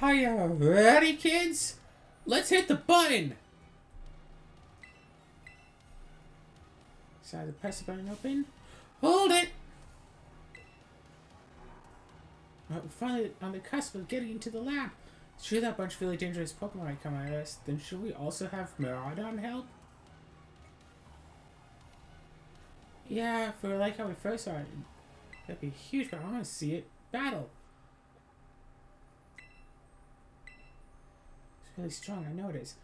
Are you ready, kids? Let's hit the button! So I press the button open. Hold it! We're finally on the cusp of getting into the lab. Should that bunch of really dangerous Pokemon might come at us, then should we also have Miraidon help? Yeah, for like how we first saw it, that'd be huge, but I want to see it battle. It's really strong, I know it is.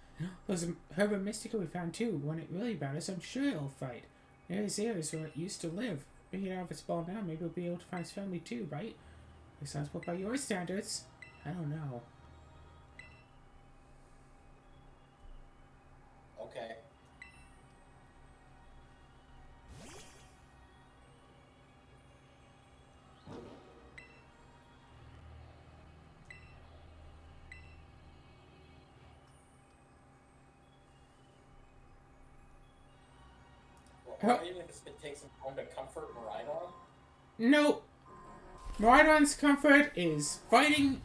Those Herba Mystica we found too, when it really batters, I'm sure it'll fight. Near his ears where it used to live. If you get out of its ball now, maybe we'll be able to find his family too, right? It sounds well by your standards. I don't know. Okay. Well, even if it's been taking some time to comfort Miraidon? Nope. Miraidon's comfort is fighting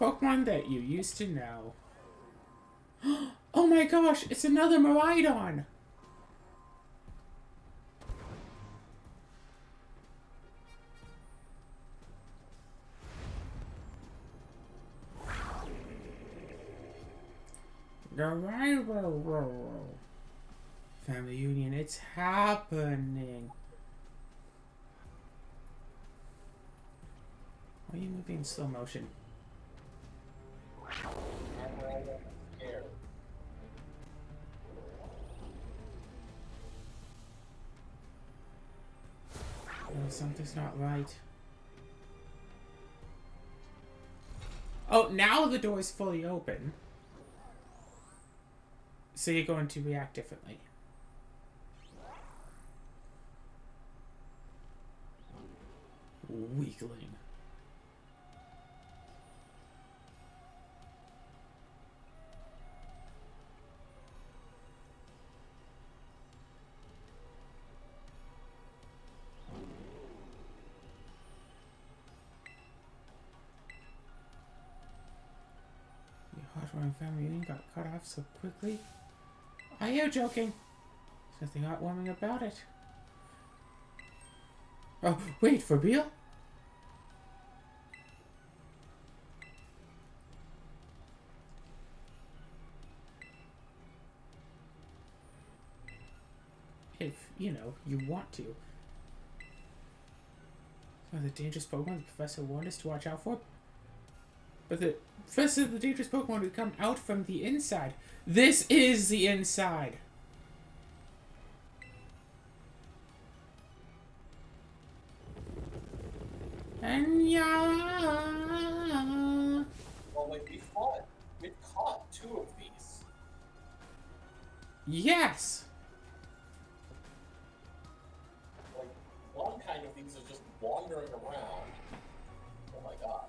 Pokemon that you used to know. Oh my gosh, it's another Miraidon! Family reunion, it's happening. Why are you moving in slow motion? And Miraidon is scared. Oh, something's not right. Oh, now the door is fully open. So you're going to react differently. Weakling. Your heart-warming family reunion got cut off so quickly. Are you joking? There's nothing heartwarming about it. Oh, wait, for real? If, you know, you want to. Some of the dangerous Pokemon the Professor warned us to watch out for. But the Professor of the dangerous Pokemon would come out from the inside. This is the inside. And yeah. Well, like, we've caught 2 of these. Yes. Like, one kind of these is just wandering around. Oh my god.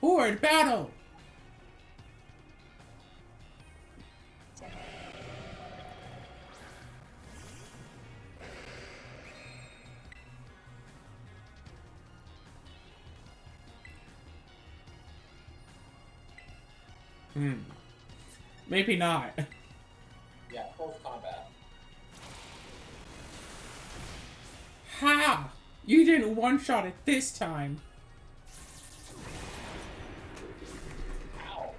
Horde battle. Maybe not. Yeah, close combat. Ha! You didn't one-shot it this time. Ow.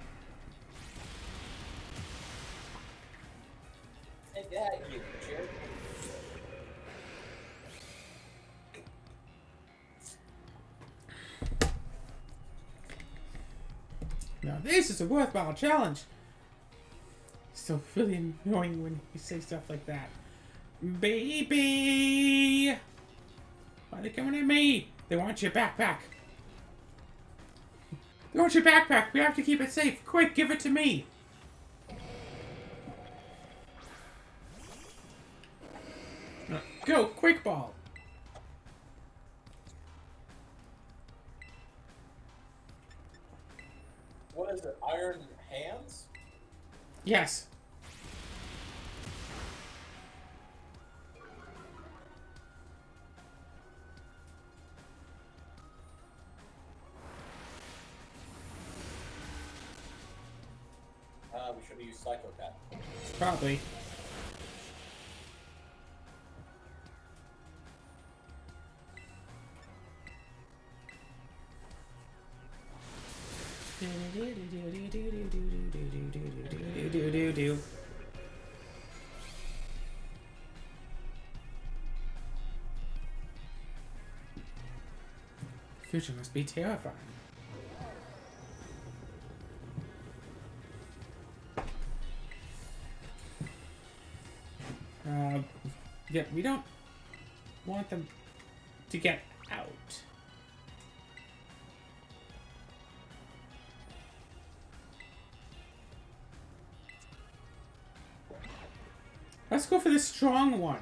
Take that, you jerk. Now this is a worthwhile challenge. Still really annoying when you say stuff like that. Baby! Why are they coming at me? They want your backpack. They want your backpack. We have to keep it safe. Quick, give it to me. Go, quick ball. what is it? Iron hands? Yes. We should have used Psychopath. Probably. Future must be terrifying. Yeah, we don't want them to get out. Let's go for the strong one.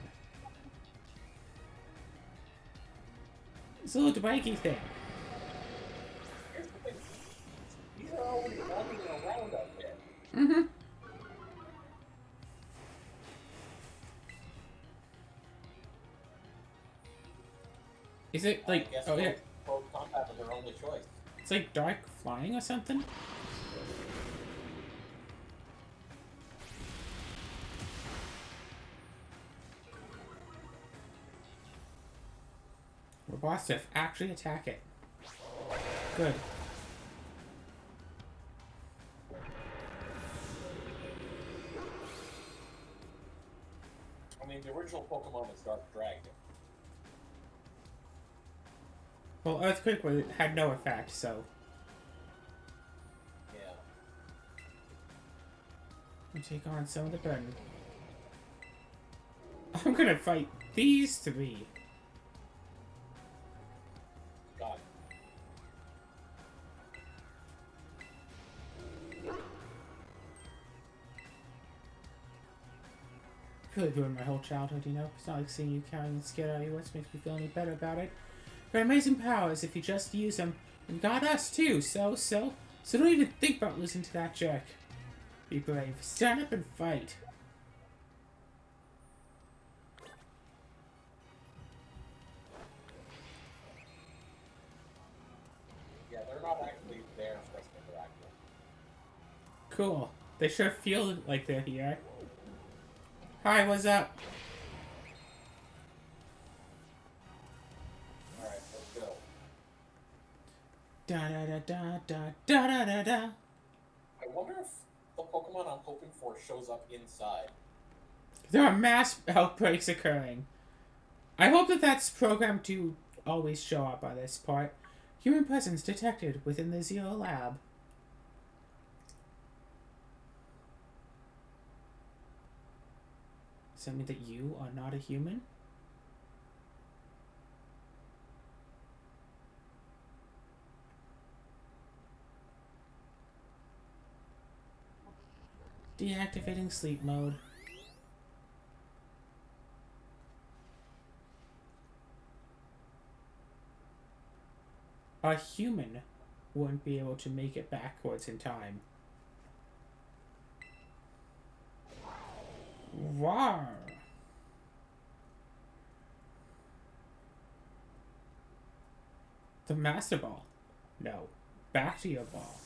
This little spiky thing. Here's the thing. These are already walking around out there. Mm-hmm. Is it like, I guess oh yeah, both combat are their only choice. it's like dark flying or something? Robostiff, actually attack it. Good. I mean, the original Pokemon is Dark Dragon. Well, Earthquake had no effect, so Yeah. we'll take on some of the burden. I'm gonna fight these three. God. Really ruined my whole childhood, you know? It's not like seeing you carrying the skid out of your wits makes me feel any better about it. Your amazing powers, if you just use them, and got us too, so don't even think about losing to that jerk. Be brave. Stand up and fight. Yeah, they're not actually there for us to interact with. Cool. They sure feel like they're here. Hi, what's up? Alright, let's go. Da da da da da da da da da. I wonder if the Pokemon I'm hoping for shows up inside. There are mass outbreaks occurring. I hope that that's programmed to always show up by this part. Human presence detected within the Zero Lab. Does that mean that you are not a human? Deactivating sleep mode. A human wouldn't be able to make it backwards in time. Rawr. The Master Ball. No. Back to your ball.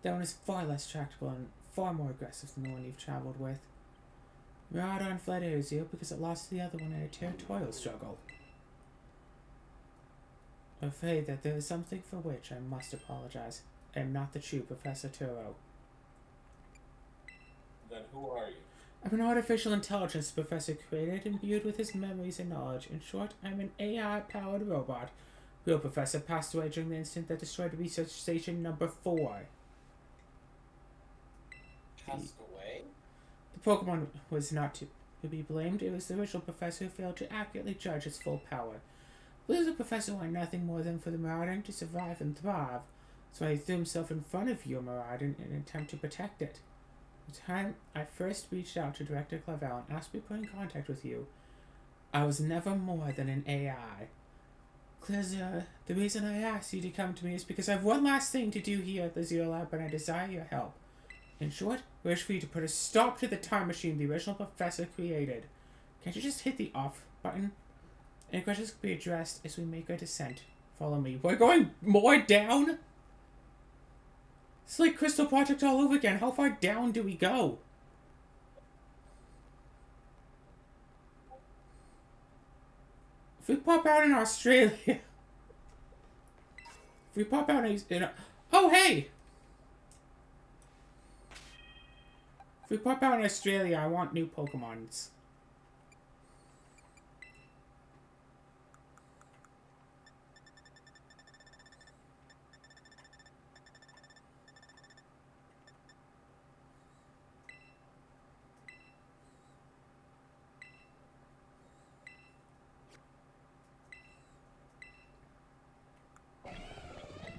That one is far less tractable and far more aggressive than the one you've traveled with. Miraidon fled Arizio because it lost to the other one in a territorial struggle. I'm afraid that there is something for which I must apologize. I am not the true Professor Turo. Then who are you? I'm an artificial intelligence the professor created, imbued with his memories and knowledge. In short, I'm an AI-powered robot. Real professor passed away during the incident that destroyed research station number 4. Passed away? The Pokemon was not to be blamed. It was the original professor who failed to accurately judge its full power. But the professor wanted nothing more than for the Miraidon to survive and thrive, so he threw himself in front of your Miraidon in an attempt to protect it. The time I first reached out to Director Clavel and asked to be put in contact with you, I was never more than an AI. Because the reason I asked you to come to me is because I have one last thing to do here at the Zero Lab, and I desire your help. In short, I wish for you to put a stop to the time machine the original professor created. Can't you just hit the off button? Any questions can be addressed as we make our descent. Follow me. We're going more down? It's like Crystal Project all over again. How far down do we go? If we pop out in Australia... if we pop out in... Oh, hey! If we pop out in Australia, I want new Pokemons.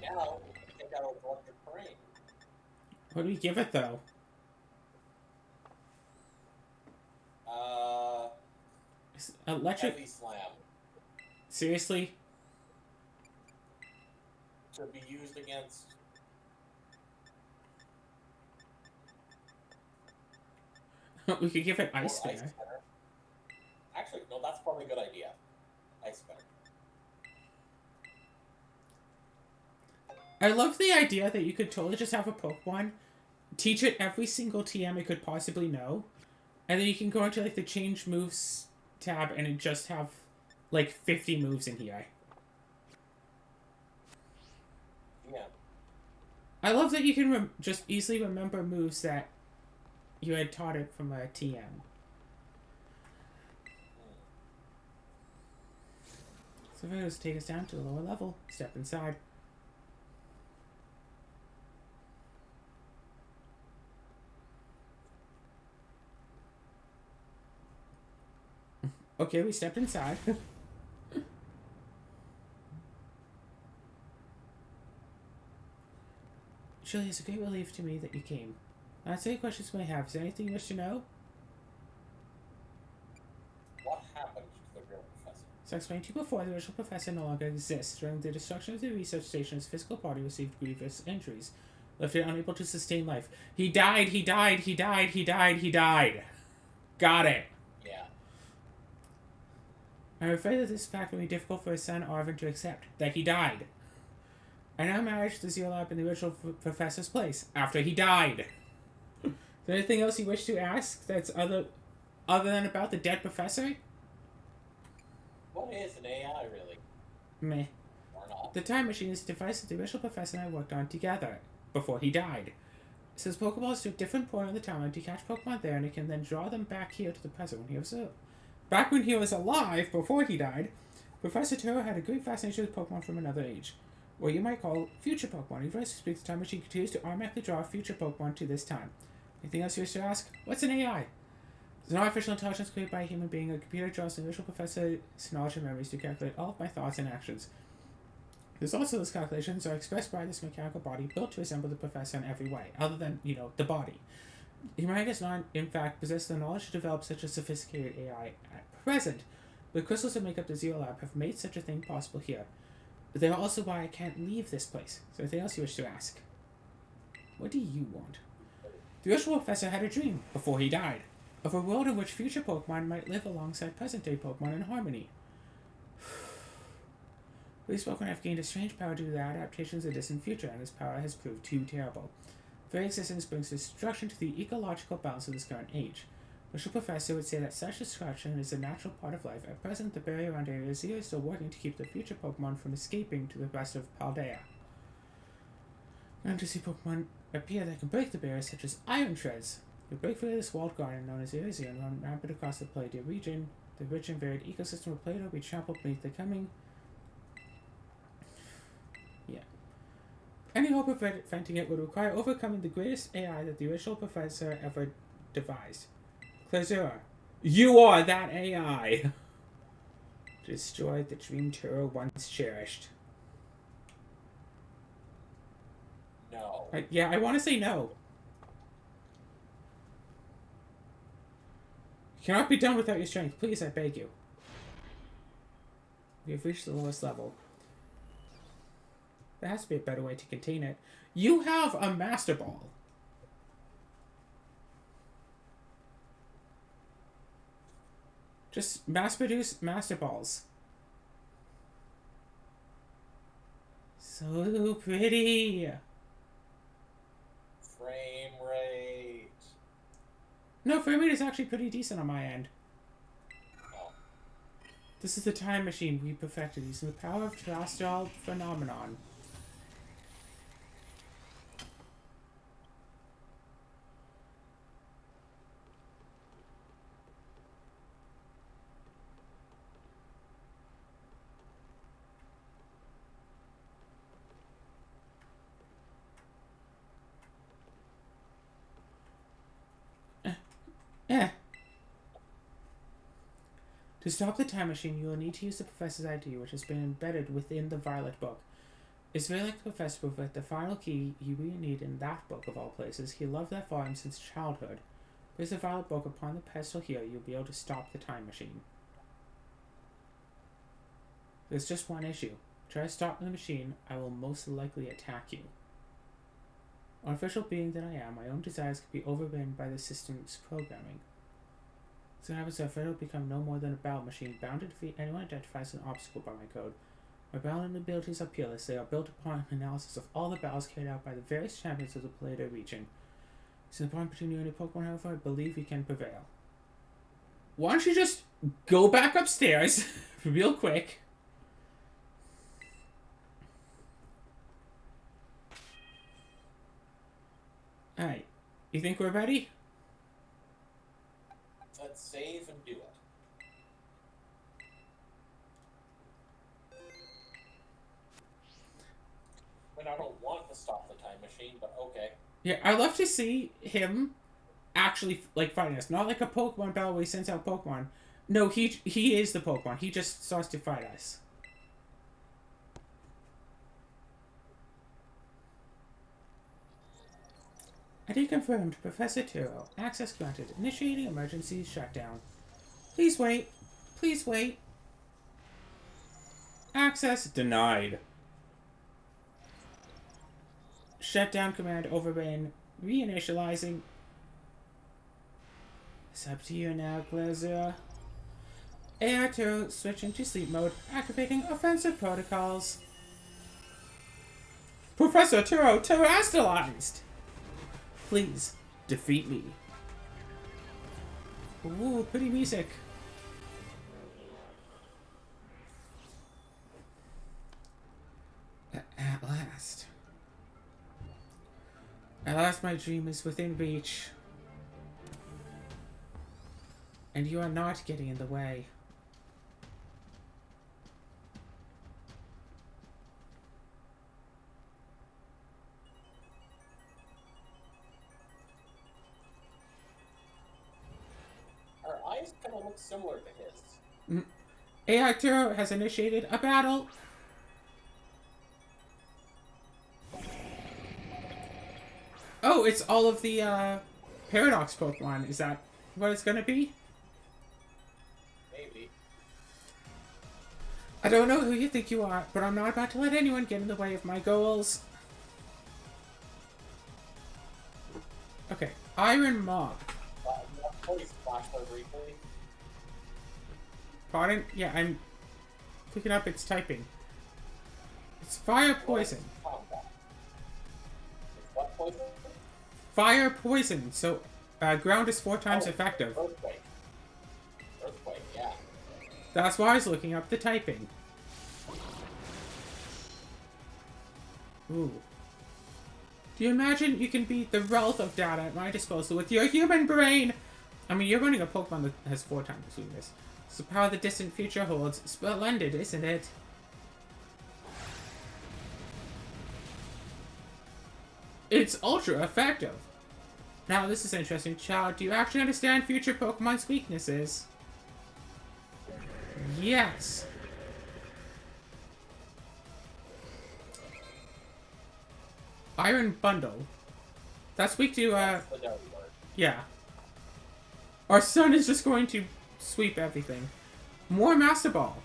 Now, take out an electric brain. What do we give it, though? Electric... Heavy slam. Seriously? To be used against... We could give it Ice Ice Spinner. Spinner. Actually, no, that's probably a good idea. Ice Spinner. I love the idea that you could totally just have a Pokemon, teach it every single TM it could possibly know, and then you can go into like the change moves tab and it just have like 50 moves in here. Yeah. I love that you can just easily remember moves that you had taught it from a TM. So let's take us down to the lower level. Step inside. Okay, we stepped inside. Surely it's a great relief to me that you came. Answer any questions you may have. Is there anything you wish to know? What happened to the real professor? As I explained to you before, the original professor no longer exists. During the destruction of the research station, his physical body received grievous injuries, left it unable to sustain life. He died, he died, he died, he died, he died. Got it. Yeah. I'm afraid that this fact will be difficult for his son Arvin to accept, that he died. I now managed the Zero Lab in the original professor's place, after he died. Is there anything else you wish to ask that's other than about the dead professor? What is an AI, really? Meh. Or not? The time machine is a device that the original professor and I worked on together, before he died. It sends Pokeballs to a different point on the timeline to catch Pokemon there, and it can then draw them back here to the present when he was back when he was alive, before he died. Professor Turo had a great fascination with Pokemon from another age, what you might call future Pokemon. Even as he speaks, the time machine continues to automatically draw future Pokemon to this time. Anything else you wish to ask? What's an AI? It's an artificial intelligence created by a human being. A computer draws the original professor's knowledge and memories to calculate all of my thoughts and actions. There's also those calculations are expressed by this mechanical body built to resemble the professor in every way, other than, the body. Humanity does not, in fact, possess the knowledge to develop such a sophisticated AI at present. The crystals that make up the Zero Lab have made such a thing possible here. But they're also why I can't leave this place. Is there anything else you wish to ask? What do you want? The original professor had a dream, before he died, of a world in which future Pokemon might live alongside present-day Pokemon in harmony. These Pokemon have gained a strange power due to their adaptations of the distant future, and this power has proved too terrible. Very existence brings destruction to the ecological balance of this current age. The original professor would say that such destruction is a natural part of life. At present, the barrier around Area Zero is still working to keep the future Pokemon from escaping to the rest of Paldea. And to see Pokemon appear that can break the barrier, such as Iron Treads. They break through this walled garden known as Area Zero and run rampant across the Paldea region. The rich and varied ecosystem of Plato will be trampled beneath the coming. Yeah. Any hope of preventing it would require overcoming the greatest AI that the original professor ever devised. Klazura, you are that AI! Destroy the dream Turo once cherished. No. Yeah, I want to say no. You cannot be done without your strength. Please, I beg you. We have reached the lowest level. There has to be a better way to contain it. You have a Master Ball. Just mass-produce Master Balls. So pretty. Frame rate. No, frame rate is actually pretty decent on my end. Oh. This is the time machine we perfected using the power of terrestrial phenomenon. Eh. To stop the time machine, you will need to use the Professor's ID, which has been embedded within the Violet book. It's very like the Professor, but with the final key you will need in that book of all places. He loved that volume since childhood. Place the Violet book upon the pedestal here, you'll be able to stop the time machine. There's just one issue. Try to stop the machine, I will most likely attack you. Artificial being that I am, my own desires could be overridden by the system's programming. So I was afraid it will become no more than a battle machine, bound to defeat anyone identifies an obstacle by my code. My battling abilities are peerless. They are built upon an analysis of all the battles carried out by the various champions of the Palladium region. Since the bond between you and your Pokemon, however, I believe we can prevail. Why don't you just go back upstairs real quick? Alright. You think we're ready? Let's save and do it. I mean, I don't want to stop the time machine, but okay. Yeah, I'd love to see him actually, like, fighting us. Not like a Pokemon battle where he sends out Pokemon. No, he is the Pokemon. He just starts to fight us. ID confirmed. Professor Turo. Access granted. Initiating emergency shutdown. Please wait. Please wait. Access denied. Shutdown command overridden. Reinitializing. It's up to you now, Glazura. AR2 switching to sleep mode. Activating offensive protocols. Professor Turo terrestrialized! Please, defeat me. Ooh, pretty music. At last. At last my dream is within reach. And you are not getting in the way. Our eyes kind of look similar to his. AI Turo has initiated a battle. Oh, it's all of the Paradox Pokemon. Is that what it's gonna be? Maybe. I don't know who you think you are, but I'm not about to let anyone get in the way of my goals. Okay, Iron Mob. Please flash that briefly. Pardon? Yeah, I'm picking up its typing. It's Fire Poison. Combat. It's what poison? Fire Poison. So, ground is 4 times effective. Earthquake. Earthquake, yeah. That's why I was looking up the typing. Ooh. Do you imagine you can beat the wealth of data at my disposal with your human brain? I mean, you're running a Pokemon that has 4 times the sweetness. So the power the distant future holds. Splendid, isn't it? It's ultra effective. Now, this is interesting. Child, do you actually understand future Pokemon's weaknesses? Yes. Iron Bundle. That's weak to, That's the dirty word. yeah. Our son is just going to sweep everything. More Master Ball.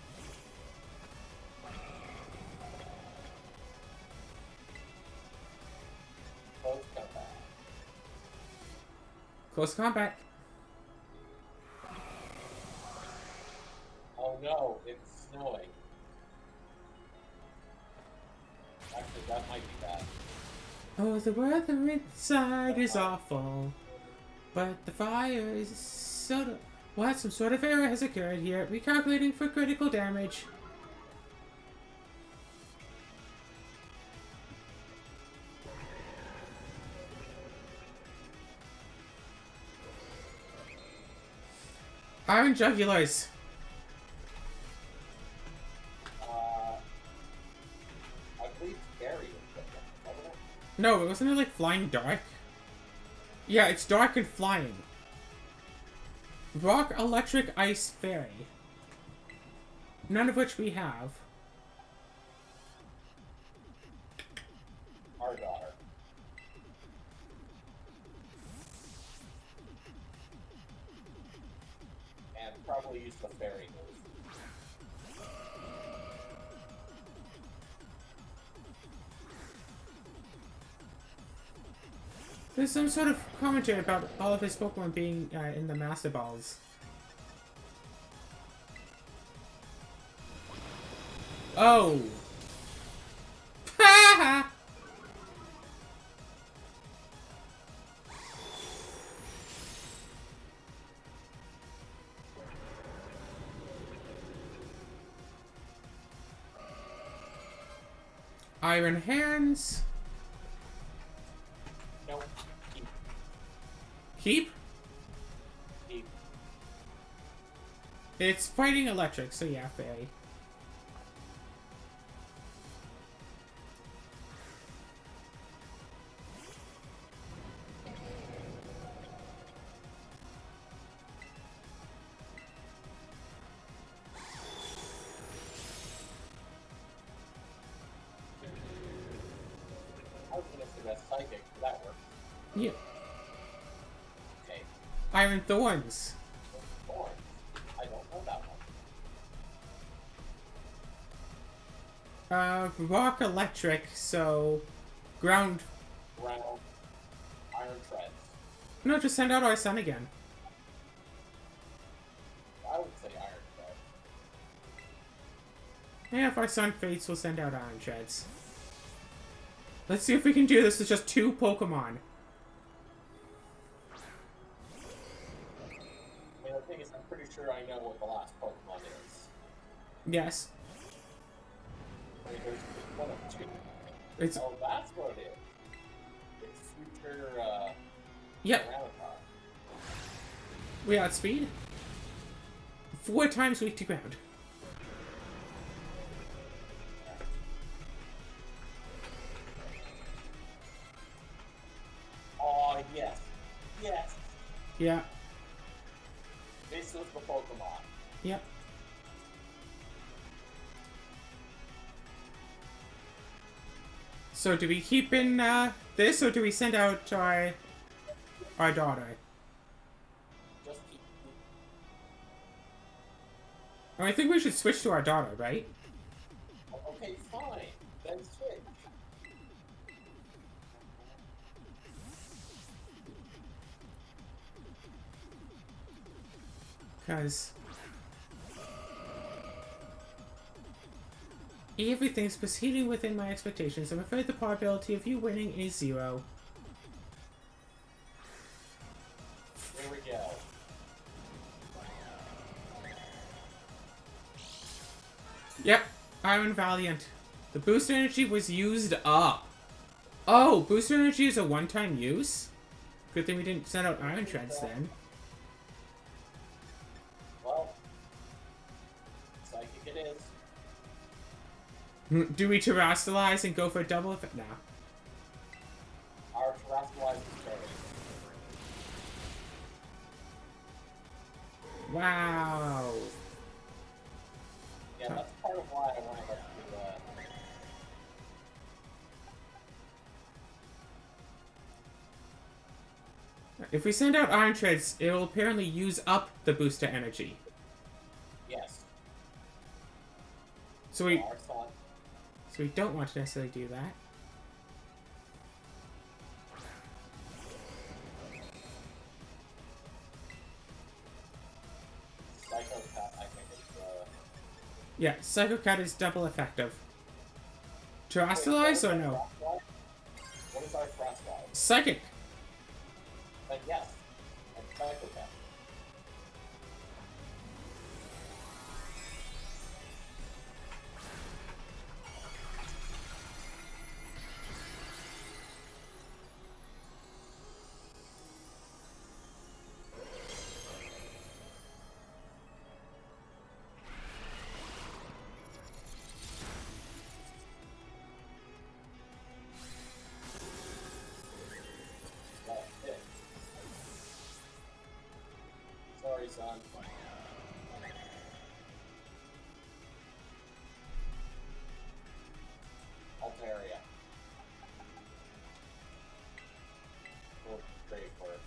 Close combat. Oh no, it's snowing. Actually, that might be bad. Oh, the weather inside is awful. But the fire is so... What? Some sort of error has occurred here. Recalculating for critical damage. Iron Jugulars. I believe Barry was wasn't it? No, wasn't it like flying dark? Yeah, it's dark and flying. Rock, electric, ice, fairy. None of which we have. Our daughter. And probably use the fairy move. There's some sort of commentary about all of his Pokemon being in the Master Balls. Oh! Ha ha! Iron Hands. Nope. Keep. Keep? Keep. It's fighting electric, so yeah, fairy. I was gonna suggest psychic, but that works. Yeah. Okay. Iron Thorns. Thorns. I don't know that one. Rock electric, so ground. Ground. Iron treads. No, just send out our sun again. I would say iron treads. Yeah, if our sun fades, we'll send out Iron Treads. Let's see if we can do this with just 2 Pokemon. I mean, the thing is, I'm pretty sure I know what the last Pokemon is. Yes. I mean, there's one of 2. It's... Oh, that's what it is. It's future, Yep. Tyranitar. We outspeed. 4 times weak to ground. Oh, yes. Yes. Yeah. This is the Pokemon. Yep. So do we keep in this, or do we send out our daughter? Just keep. I think we should switch to our daughter, right? Okay, fine. Then switch. Because everything's proceeding within my expectations. I'm afraid the probability of you winning is 0. Here we go. Yep, Iron Valiant. The booster energy was used up. Oh, booster energy is a one-time use? Good thing we didn't send out Iron Treads then. Well, psychic it is. Do we terrestrialize and go for a double effect? Nah. Our Terrestrialize is fairy. Wow. Yeah, that's part of why I wanted us to, If we send out Iron Treads, it will apparently use up the booster energy. yes. So we Our son. don't want to necessarily do that. Yeah, Psycho Cut is double effective. Terrestrialize or no? What is our cross guy? Psychic. Then yes, and Psychopath. Sorry, son. Altaria. Well, great work.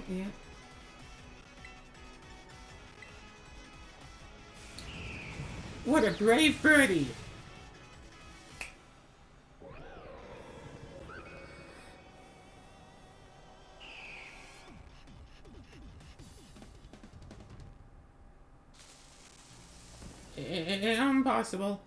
Yeah. What a brave birdie! Impossible.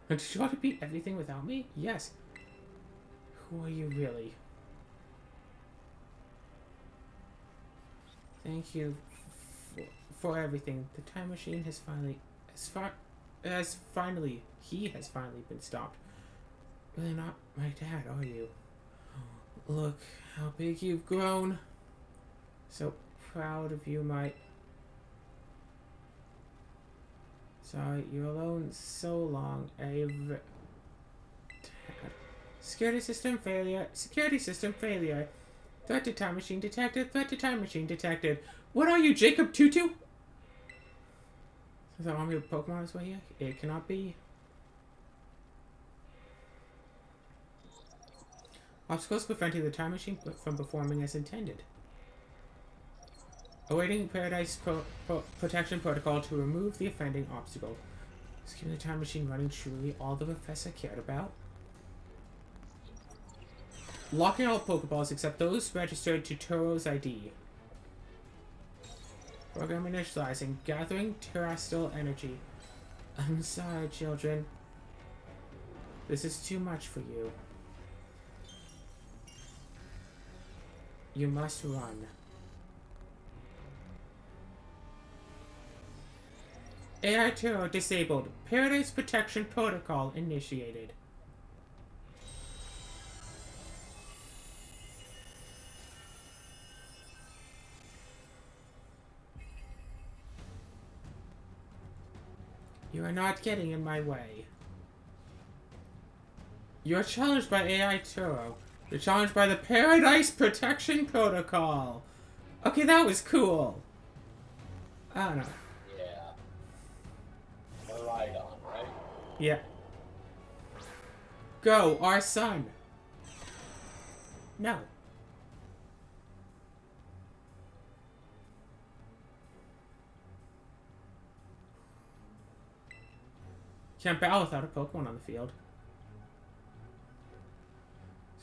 Did you want to beat everything without me? Yes. Who are you really? Thank you for everything. The time machine has finally he has finally been stopped. Really not my dad, are you? Look how big you've grown. So proud of you, my... Sorry, you're alone so long. Security system failure. Security system failure. Threat to time machine detected. Threat to time machine detected. What are you, Jacob Tutu? Is that army of Pokemon is way here? It cannot be. Obstacles preventing the time machine from performing as intended. Awaiting Paradise Protection Protocol to remove the offending obstacle. Is keeping the time machine running truly all the professor cared about? Locking all Pokeballs except those registered to Turo's ID. Program initializing. Gathering terrestrial energy. I'm sorry, children. This is too much for you. You must run. AI Turo disabled. Paradise Protection Protocol initiated. You are not getting in my way. You are challenged by AI Turo. You're challenged by the Paradise Protection Protocol. Okay, that was cool. I don't know. Right on, right? Yeah. Go, our son. No. Can't battle without a Pokemon on the field.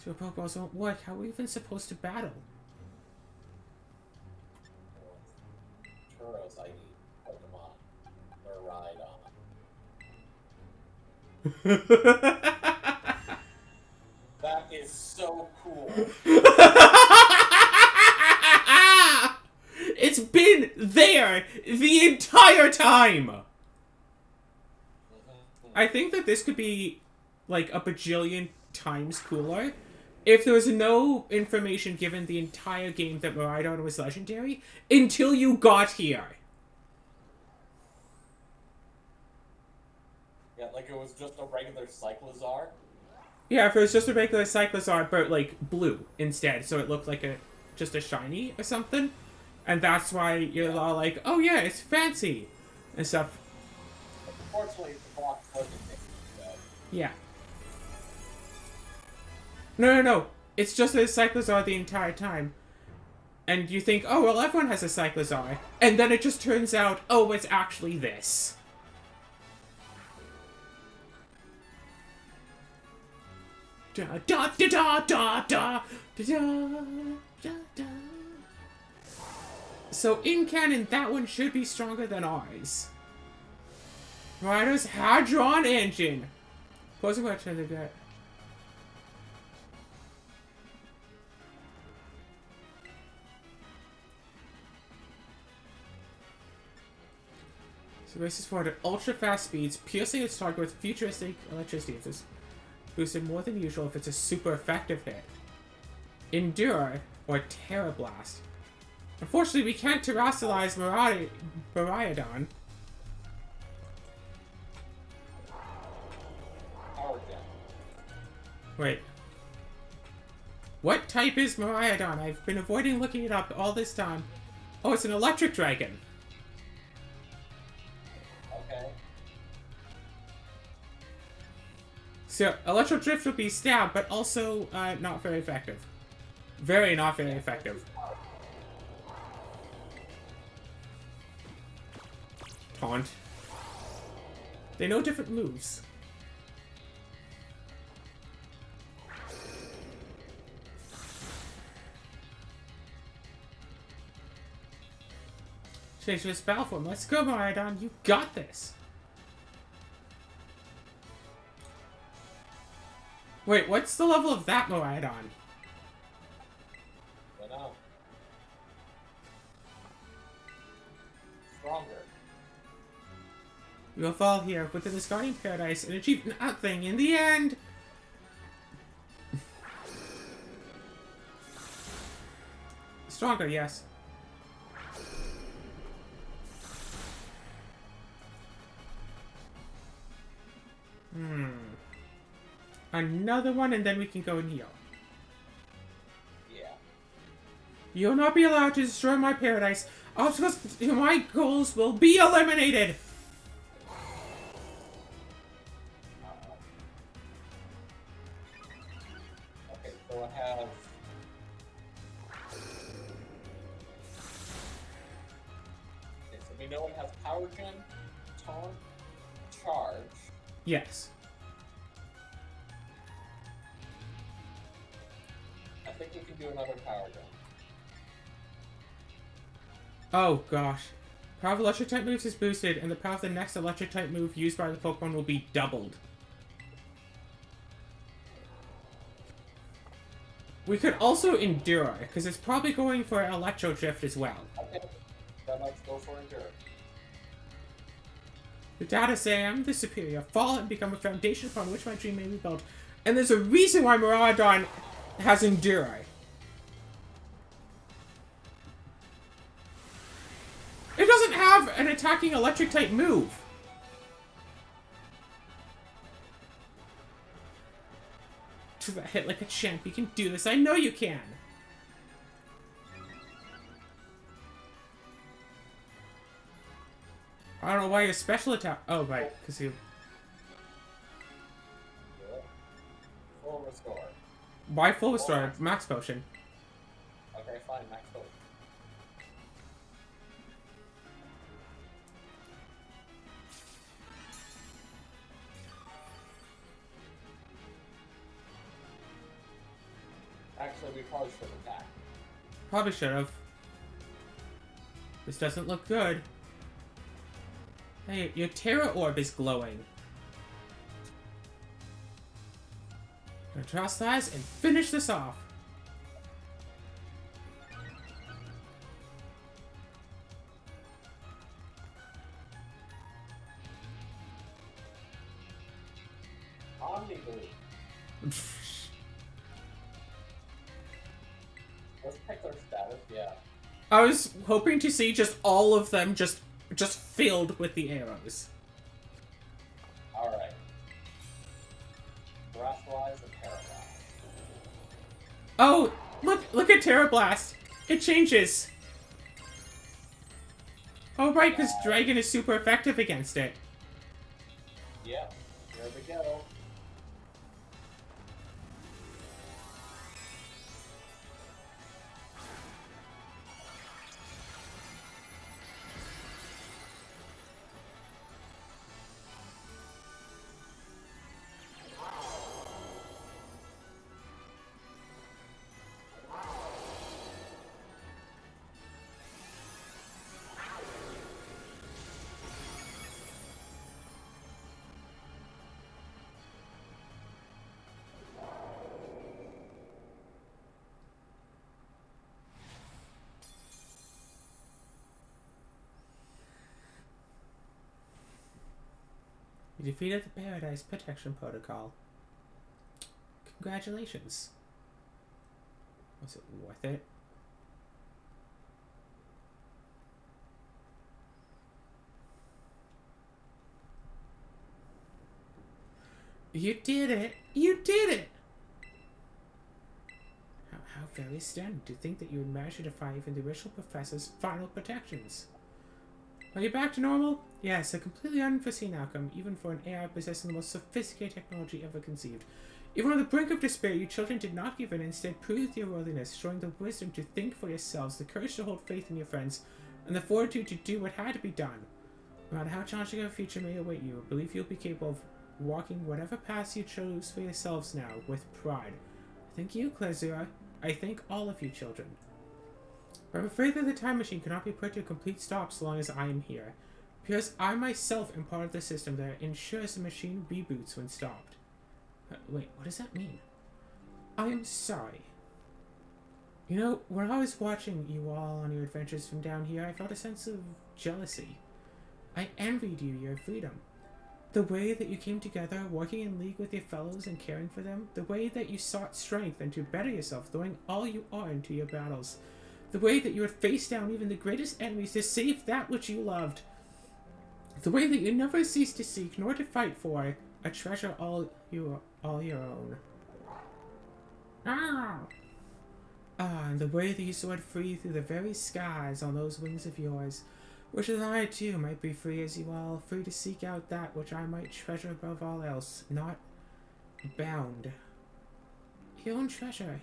So Pokeballs won't work. How are we even supposed to battle? Churros, I need Pokemon. They're right on. That is so cool. It's been there the entire time. I think that this could be like a bajillion times cooler if there was no information given the entire game that Miraidon was legendary until you got here. Yeah, like it was just a regular Cyclizar. Yeah, if it was just a regular Cyclozar, but like blue instead, so it looked like just a shiny or something, and that's why you're all like, oh yeah, it's fancy and stuff. Unfortunately, it's a block looking thing, so. Yeah. No. It's just a Cyclozar the entire time. And you think, oh, well, everyone has a Cyclozar. And then it just turns out, oh, it's actually this. Da da da da da da da da da. So in canon, that one should be stronger than ours. Rider's Hadron Engine. Pose a question to get. So races forward at ultra fast speeds, piercing its target with futuristic electricity if it's boosted more than usual if it's a super effective hit. Endure or Terra Blast. Unfortunately, we can't terrestrialize Miraidon. Wait. What type is Miraidon? I've been avoiding looking it up all this time. Oh, it's an electric dragon. Okay. So, Electro Drift will be stab, but also not very effective. Very not very effective. Taunt. They know different moves. Change this battle form. Let's go, Miraidon. You got this. Wait, what's the level of that Miraidon? Don't know. Stronger. We will fall here within this Guardian Paradise and achieve nothing in the end. Stronger, yes. Another one, and then we can go and heal. Yeah. You'll not be allowed to destroy my paradise. Obstacles to my goals will be eliminated. Okay, so I have... Okay, so we know it has Power Gen, Taunt, Charge. Yes. I think we can do another Power Gen. Oh, gosh. Power of electric type moves is boosted, and the power of the next electric type move used by the Pokemon will be doubled. We could also Endure, because it's probably going for Electro Drift as well. Okay, then let's go for Endure. The data say I'm the superior. Fall and become a foundation upon which my dream may be built. And there's a reason why Miraidon has Endure. It doesn't have an attacking electric type move. To that hit like a champ. You can do this. I know you can. I don't know why your special attack. Oh, right. Because you. Yeah. Full Restore. Why full restore? Max potion. Okay, fine, Max Potion. Actually, we probably should attack. Probably should have. This doesn't look good. Hey, your Terra Orb is glowing. Neutralize and finish this off. Omniboo. Let's pick their status, yeah. I was hoping to see just all of them just filled with the arrows. Alright. Terastallize and Paralyze. Oh, look at Terra Blast. It changes. Oh, right, because Dragon is super effective against it. Yep, here we go. You defeated the Paradise Protection Protocol. Congratulations. Was it worth it? You did it! You did it! How very stunning to think that you would manage to defy even the original professor's final protections. Are you back to normal? Yes, a completely unforeseen outcome, even for an AI possessing the most sophisticated technology ever conceived. Even on the brink of despair, you children did not give in, instead proved your worthiness, showing the wisdom to think for yourselves, the courage to hold faith in your friends, and the fortitude to do what had to be done. No matter how challenging a future may await you, I believe you'll be capable of walking whatever path you chose for yourselves now, with pride. Thank you, Klazura. I thank all of you children. But I'm afraid that the time machine cannot be put to a complete stop so long as I am here, because I myself am part of the system that ensures the machine reboots when stopped. Wait, what does that mean? I am sorry. You know, when I was watching you all on your adventures from down here, I felt a sense of jealousy. I envied you your freedom. The way that you came together, working in league with your fellows and caring for them, the way that you sought strength and to better yourself, throwing all you are into your battles, the way that you would face down even the greatest enemies to save that which you loved, the way that you never ceased to seek nor to fight for a treasure all your own. And the way that you soared free through the very skies on those wings of yours, which that I too might be free as you all, free to seek out that which I might treasure above all else, not bound. Your own treasure.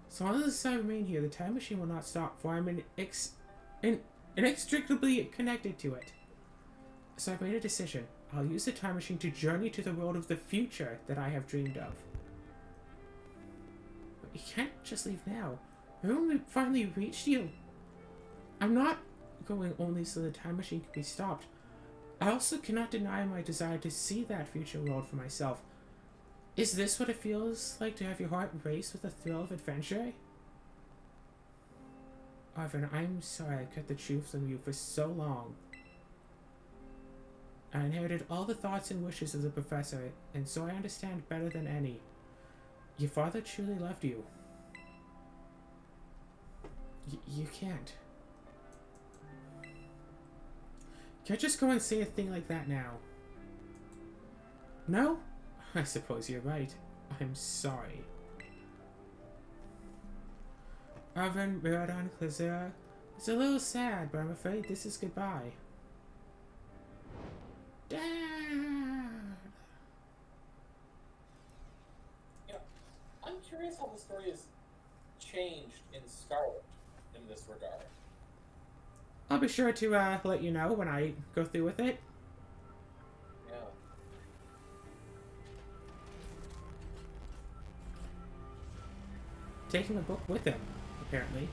So long as I remain here, the time machine will not stop, for I am inextricably connected to it. So I've made a decision. I'll use the time machine to journey to the world of the future that I have dreamed of. But you can't just leave now. When we finally reached you. I'm not going only so the time machine can be stopped. I also cannot deny my desire to see that future world for myself. Is this what it feels like to have your heart race with the thrill of adventure? Arvin, I'm sorry I kept the truth from you for so long. I inherited all the thoughts and wishes of the professor, and so I understand better than any. Your father truly loved you. You can't. Can't just go and say a thing like that now. No? I suppose you're right. I'm sorry. Arvin, Miraidon, Klazura. It's a little sad, but I'm afraid this is goodbye. Dad! You know, I'm curious how the story has changed in Scarlet in this regard. I'll be sure to let you know when I go through with it. Yeah. Taking the book with him, apparently.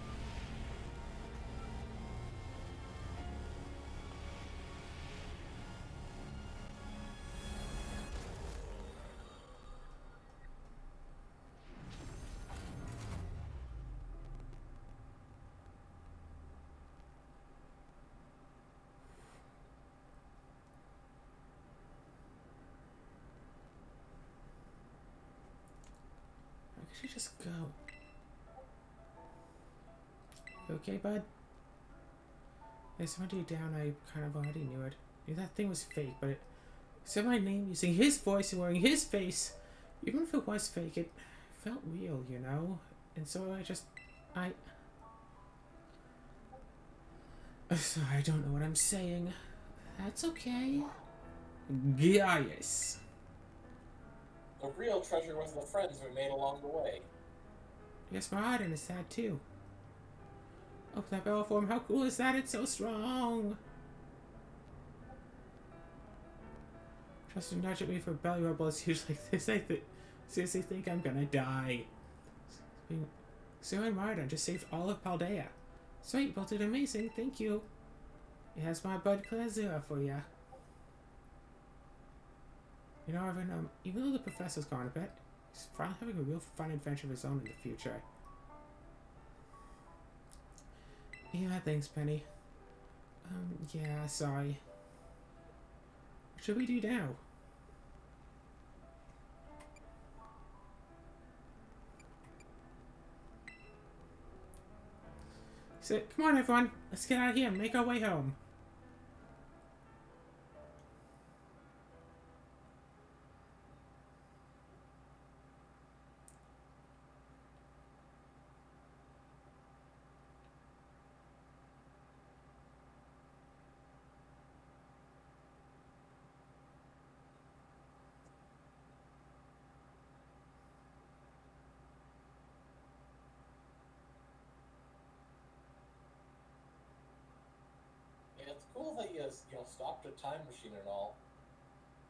I should just go. You okay, bud? I summoned you down, I kind of already knew it. Knew that thing was fake, but it said my name using his voice and wearing his face. Even if it was fake, it felt real, you know? And so I... Sorry, I don't know what I'm saying. That's okay. Gaius. The real treasure was the friends we made along the way. Yes, Maraudon is sad too. Oh, that barrel form, how cool is that? It's so strong! Trust and nudge at me for belly rubble is huge like this. I seriously think I'm gonna die. Zero and Maraudon just saved all of Paldea. Sweet, both did amazing, thank you. It has my bud Claire Zero for ya. You know, Evan, even though the professor's gone a bit, he's finally having a real fun adventure of his own in the future. Yeah, thanks, Penny. Yeah, sorry. What should we do now? So, come on, everyone. Let's get out of here and make our way home. It's cool that you stopped a time machine and all,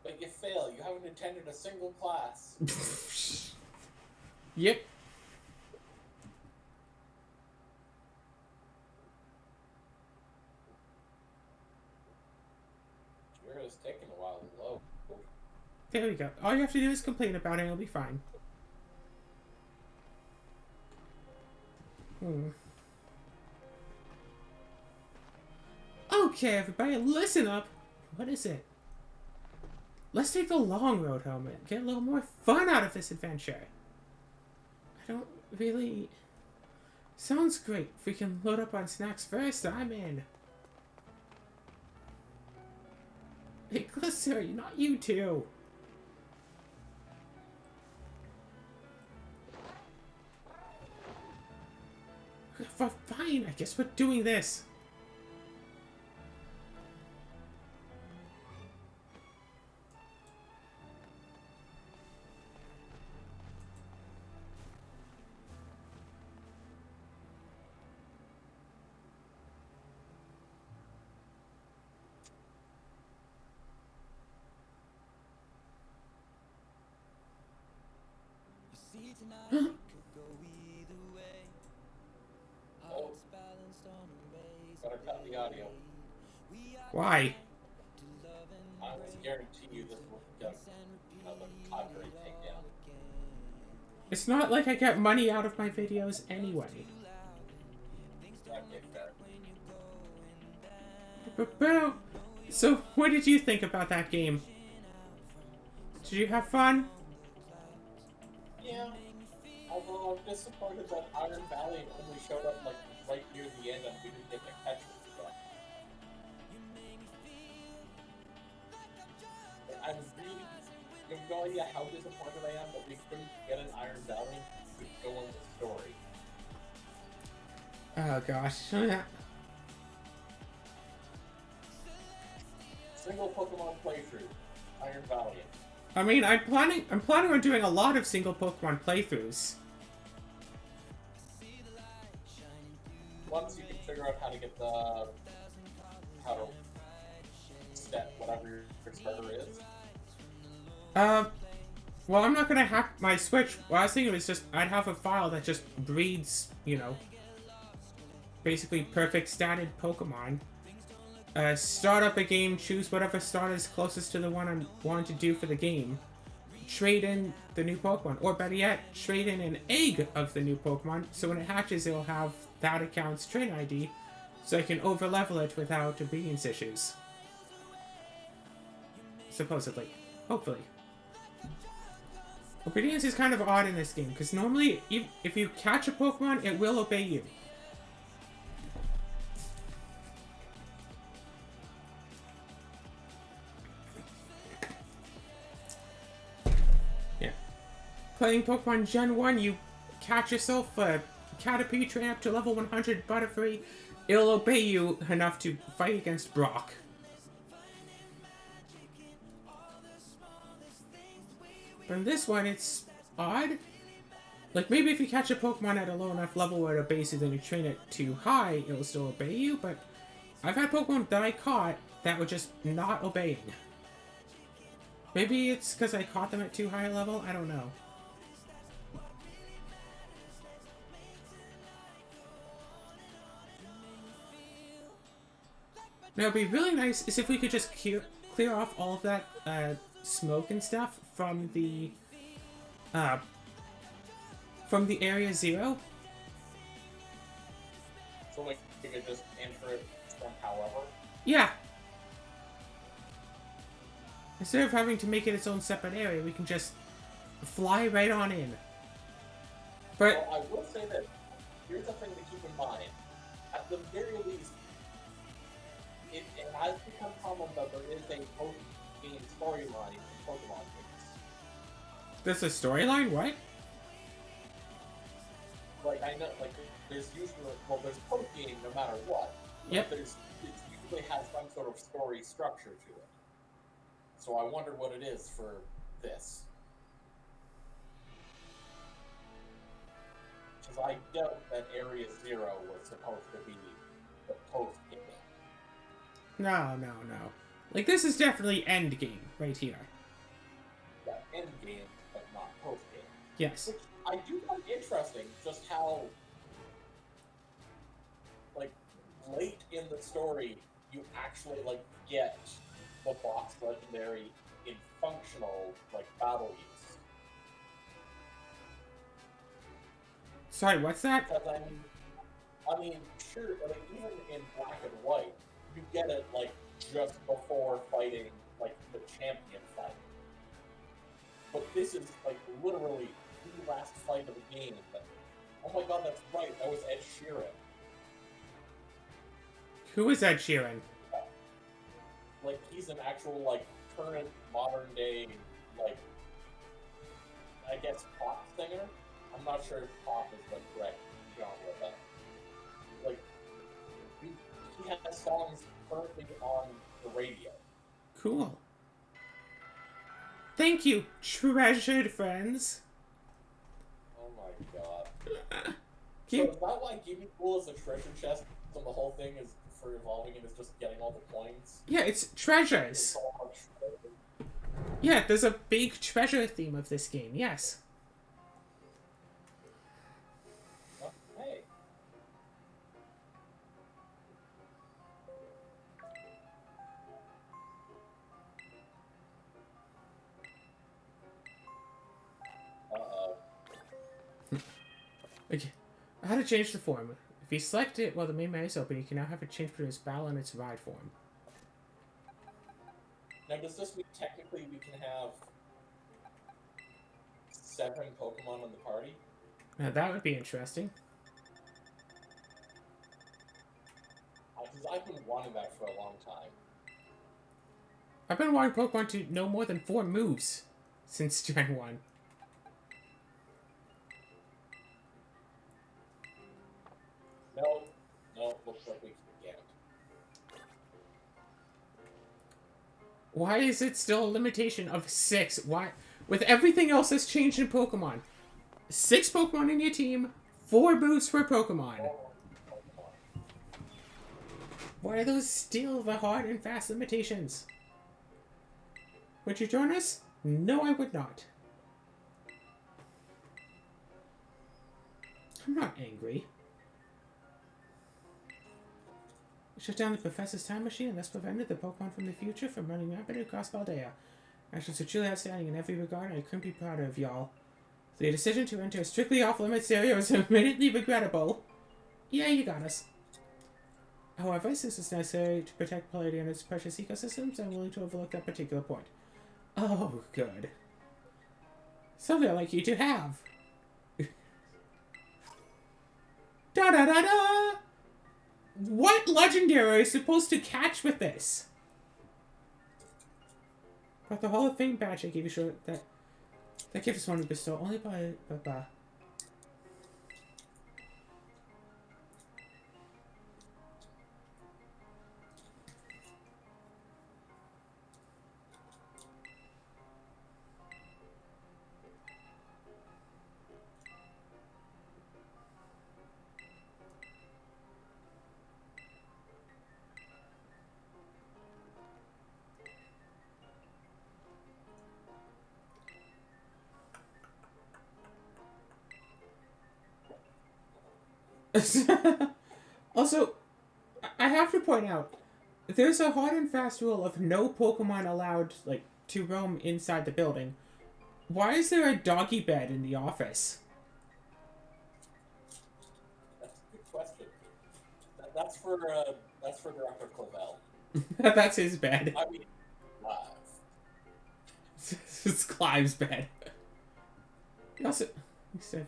but you fail. You haven't attended a single class. Yep. Sure, it's taking a while to load. There we go. All you have to do is complain about it and it'll be fine. Okay, everybody, listen up. What is it? Let's take the long road home and get a little more fun out of this adventure. I don't really... Sounds great. If we can load up on snacks first, I'm in. Hey, Glycer, not you too. Fine, I guess we're doing this. Oh, better cut the audio. Why? I almost guarantee you this will get another copyright takedown. It's not like I get money out of my videos anyway. Okay, But, fair. so, what did you think about that game? Did you have fun? Yeah. Although I'm disappointed that Iron Valley only showed up like right near the end and we didn't get to catch it. But I'm really, you have no idea how disappointed I am that we couldn't get an Iron Valley to go on the story. Oh gosh. Single Pokemon playthrough, Iron Valley. I mean, I'm planning on doing a lot of single Pokemon playthroughs. Once you can figure out how to get how to set whatever your starter is. Well, I'm not gonna hack my Switch. What I was thinking was just, I'd have a file that just breeds, you know, basically perfect statted Pokemon. Start up a game, choose whatever starter is closest to the one I'm wanting to do for the game. Trade in the new Pokemon, or better yet, trade in an egg of the new Pokemon, so when it hatches it'll have that account's train ID, so I can over-level it without obedience issues. Supposedly. Hopefully. Obedience is kind of odd in this game, because normally, if you catch a Pokemon, it will obey you. playing Pokemon Gen 1, you catch yourself a Caterpie train up to level 100 Butterfree, it'll obey you enough to fight against Brock. But in this one, it's odd. Like, maybe if you catch a Pokemon at a low enough level where it obeys you, then you train it too high, it'll still obey you, but I've had Pokemon that I caught that were just not obeying. Maybe it's because I caught them at too high a level, I don't know. Now, it'd be really nice is if we could just clear off all of that smoke and stuff from the Area Zero. So, like, you could just enter it from however? Yeah. Instead of having to make it its own separate area, we can just fly right on in. But well, I will say that here's the thing to keep in mind. At the very least, it has become common that there is a post-game storyline in Pokemon games. There's a storyline? What? Like, I know, like, there's usually, well, there's post-game no matter what. Yep. It usually has some sort of story structure to it. So I wonder what it is for this. Because I doubt that Area Zero was supposed to be the post-game. No. Like, this is definitely endgame right here. Yeah, end game, but not post game. Yes. Which I do find interesting, just how, like, late in the story you actually, like, get the box legendary in functional, like, battle use. Sorry, what's that? Because I mean, sure, like, even in Black and White, you get it, like, just before fighting, like, the champion fight. But this is, like, literally the last fight of the game. But, oh my god, that's right, that was Ed Sheeran. Who is Ed Sheeran? Like, he's an actual, like, current, modern-day, like, I guess, pop singer? I'm not sure if pop is the correct genre, but, like, he has songs currently on the radio. Cool. Thank you, treasured friends. Oh my god. So is that why Give Me Cool is a treasure chest and the whole thing is for evolving and is just getting all the coins? Yeah, it's treasures. It's all about treasure. Yeah, there's a big treasure theme of this game, yes. Oh, hey. Uh-oh. Okay. How to change the form. If you select it while the main menu is open, you can now have it change between its battle and its ride form. Now, does this mean technically we can have 7 Pokemon in the party? Now that would be interesting. Because I've been wanting that for a long time. I've been wanting Pokemon to know more than 4 moves since Gen 1. No, looks like we can get it. Why is it still a limitation of 6? Why? With everything else that's changed in Pokemon. 6 Pokemon in your team, 4 moves per Pokemon. Why are those still the hard and fast limitations? Would you join us? No, I would not. I'm not angry. Shut down the Professor's time machine and thus prevented the Pokemon from the future from running rapidly across Paldea. Actions are truly outstanding in every regard, and I couldn't be prouder of y'all. The decision to enter a strictly off-limits area was immediately regrettable. Yeah, you got us. However, since it's necessary to protect Paldea and its precious ecosystems, I'm willing to overlook that particular point. Oh, good. Something I'd like you to have. Da-da-da-da! What legendary is supposed to catch with this? But the Hall of Fame badge I gave you showed that That gift is one bestowed only by Also, I have to point out, there's a hard and fast rule of no Pokemon allowed, like, to roam inside the building. Why is there a doggy bed in the office? That's a good question. That's for Director Clavel. That's his bed. I mean, live. It's Clive's bed. He also... He said...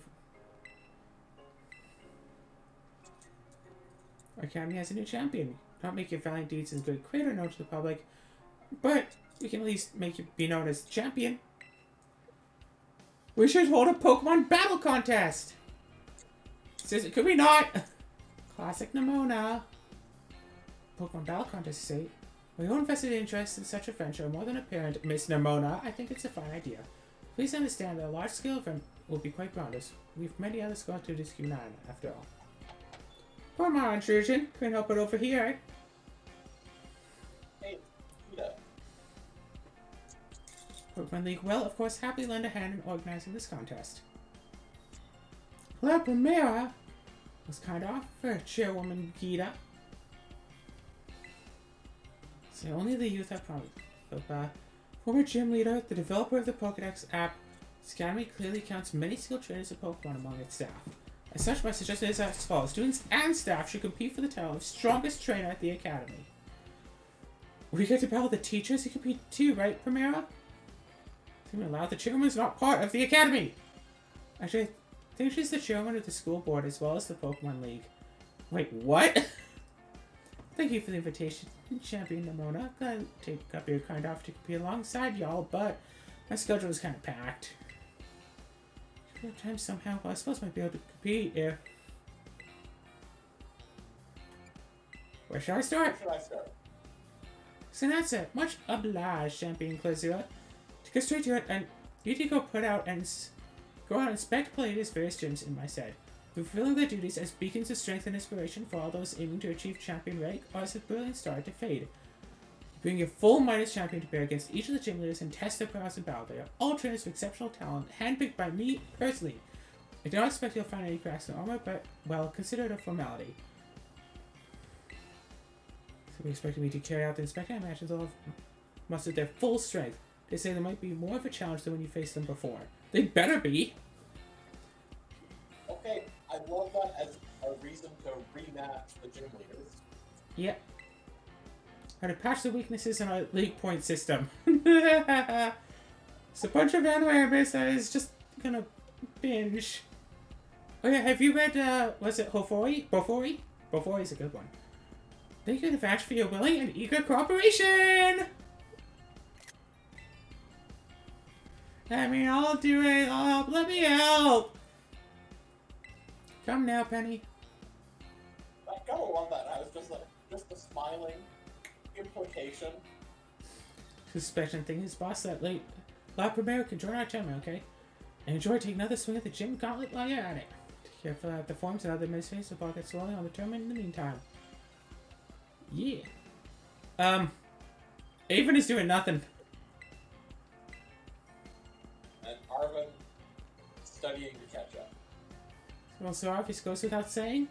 Our Academy has a new champion. Not make your valiant deeds as good creator known to the public, but we can at least make you be known as champion. We should hold a Pokemon battle contest! Says it, could we not? Classic Nemona. Pokemon battle contest, say. When your invested interest in such a venture are more than apparent, Miss Nemona, I think it's a fine idea. Please understand that a large-scale event will be quite groundless. We have many other school activities to keep an eye on, after all. Pokemon intrusion. Couldn't help it over here. Hey, Peter. Pokemon League will, of course, happily lend a hand in organizing this contest. La Primera was kind off for Chairwoman Gita. So only the youth have problems. Former gym leader, the developer of the Pokedex app, Academy clearly counts many skilled trainers of Pokemon among its staff. As such, my suggestion is as follows. Students and staff should compete for the title of strongest trainer at the Academy. We get to battle the teachers who compete too, right, Primera? Seem allowed the chairman is not part of the Academy! Actually, I think she's the chairman of the school board as well as the Pokemon League. Wait, what? Thank you for the invitation, Champion Nemona. Glad to take up your kind offer to compete alongside y'all, but my schedule is kind of packed. If we have time somehow, well, I suppose I might be able to compete if... Where should I start? So that's it. Much obliged, Champion Klazua. To go straight to it, and you need to go go out and inspect Palladius' various gyms in my set. Fulfilling their duties as beacons of strength and inspiration for all those aiming to achieve champion rank, or as a brilliant star to fade. Bring your full Midas champion to bear against each of the gym leaders and test their prowess in battle. They are all trainers with exceptional talent, handpicked by me personally. I do not expect you'll find any cracks in armor, but, well, consider it a formality. So we expected me to carry out the inspection matches all mustered their full strength. They say there might be more of a challenge than when you faced them before. They better be! Okay, I love that as a reason to rematch the gym leaders. Yep. How to patch the weaknesses in our league point system. It's a bunch of anime that is just gonna binge. Oh yeah, have you read, was it Hofori? Bofori? Bofori's a good one. Thank you to vouch for your willing and eager cooperation! I mean, I'll do it. I'll help. Let me help! Come now, Penny. I gotta love that. I was just like, just a smiling implication. Suspicion thing his boss that late. La Primera can join our gym, okay? And enjoy taking another swing at the gym gauntlet while you're at it. Take care of the forms and other administrators will get slowly on the tournament in the meantime. Yeah. Avon is doing nothing. And Arvin studying to catch up. Well, so obvious goes without saying.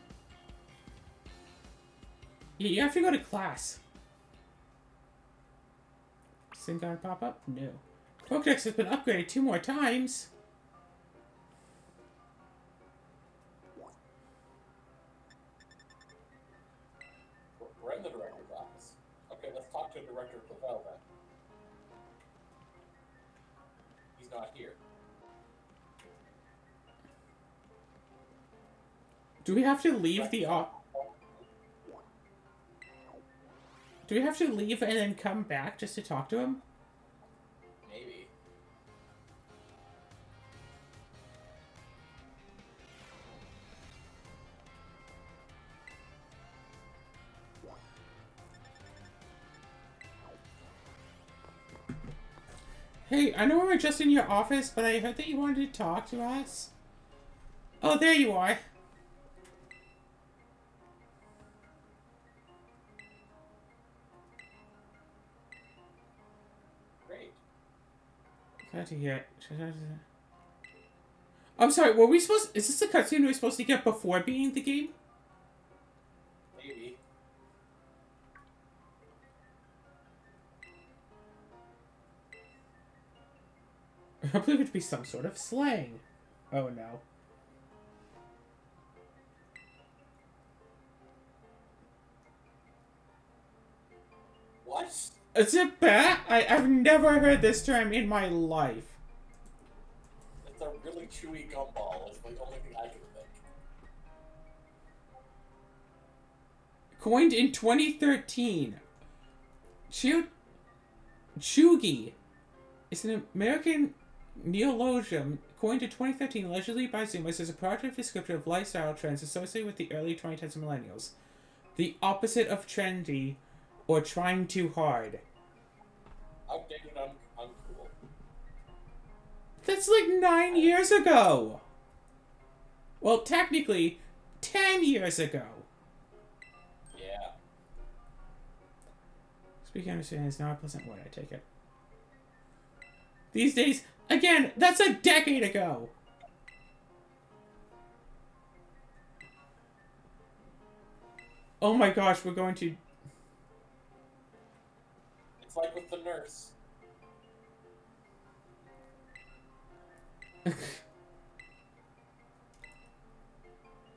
You have to go to class. Thing gonna pop up? No. Pokedex has been upgraded 2 more times. We're in the director's office. Okay, let's talk to Director Clavel then. He's not here. Do we have to leave the Do we have to leave and then come back just to talk to him? Maybe. Hey, I know we're just in your office, but I heard that you wanted to talk to us. Oh, there you are. Great. Glad to hear it. I'm sorry, were we supposed... Is this the cutscene we were supposed to get before being the game? Maybe. I believe it to be some sort of slang. Oh, no. What? Is it bat? I've never heard this term in my life. It's a really chewy gumball. Is the only thing I can think. Coined in 2013. Chugi is an American neologism coined in 2013 allegedly by Zoomers as a project description of lifestyle trends associated with the early 2010s millennials. The opposite of trendy or trying too hard. Outdated, uncool. That's like 9 years ago. Well, technically, 10 years ago. Yeah. Speaking understanding is not a pleasant word, I take it. These days, again, that's a decade ago. Oh my gosh, we're going to... It's like with the nurse.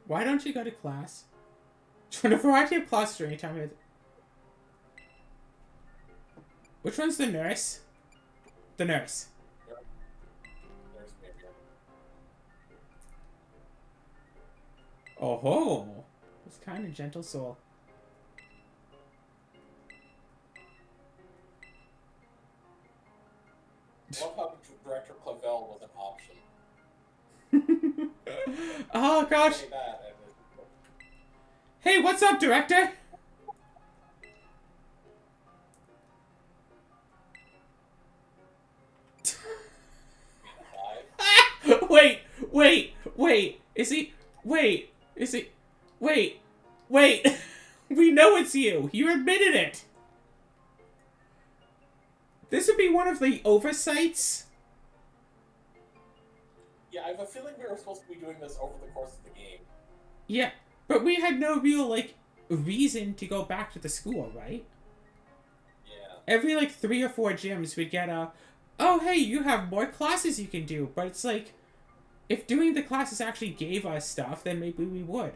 Why don't you go to class? Join a variety of classes during time. Which one's the nurse? The nurse. Nurse maybe. Oh ho! This kind of gentle soul. I love how Director Clavel was an option. Oh gosh! Say that, and Hey, what's up, director? Wait. Is he? Wait. Is he? Wait. We know it's you. You admitted it. This would be one of the oversights. Yeah, I have a feeling we were supposed to be doing this over the course of the game. Yeah, but we had no real, like, reason to go back to the school, right? Yeah. Every, like, 3 or 4 gyms we'd get a, oh, hey, you have more classes you can do. But it's like, if doing the classes actually gave us stuff, then maybe we would.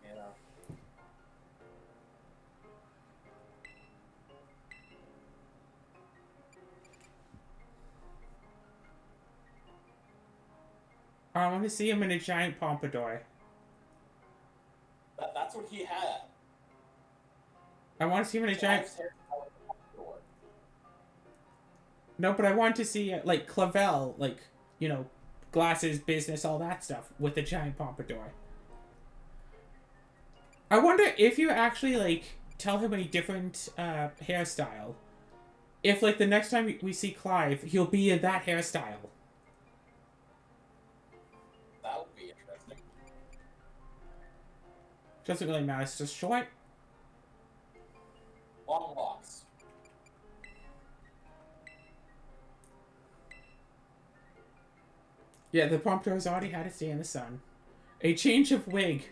Yeah. I want to see him in a giant pompadour. That's what he had. I want to see him in a giant... Clive's hair color pompadour. No, but I want to see, like, Clavel, like, you know, glasses, business, all that stuff, with a giant pompadour. I wonder if you actually, like, tell him a different hairstyle. If, like, the next time we see Clive, he'll be in that hairstyle. That would be interesting. Doesn't really matter, it's just short. Long locks. Yeah, the pompadour's already had its day in the sun. A change of wig.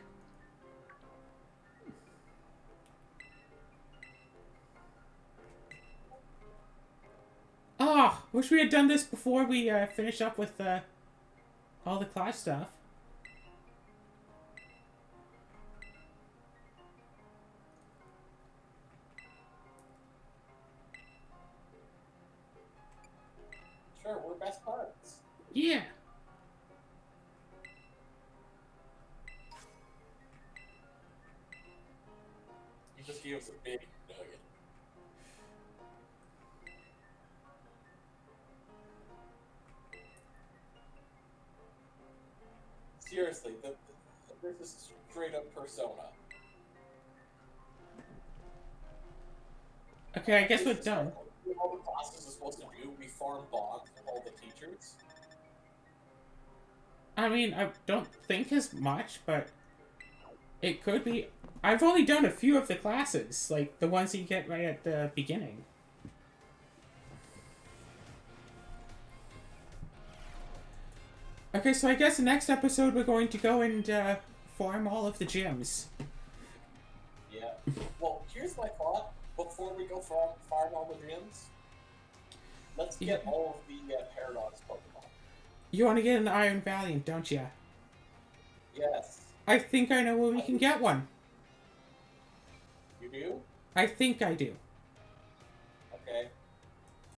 Ah, wish we had done this before we finish up with all the class stuff. Sure, we're best buds. Yeah. You just gave us a big nugget. Seriously, this is straight up Persona. Okay, I guess we're This is done. what all the classes are supposed to do? We form bonds with all the teachers? I mean, I don't think as much, but it could be. I've only done a few of the classes, like the ones that you get right at the beginning. Okay, so I guess the next episode we're going to go and farm all of the gyms. Yeah. Well, here's my thought. Before we go farm all the gyms, let's get all of the Paradox Pokemon. You want to get an Iron Valiant, don't you? Yes. I think I know where we can get one. You do? I think I do.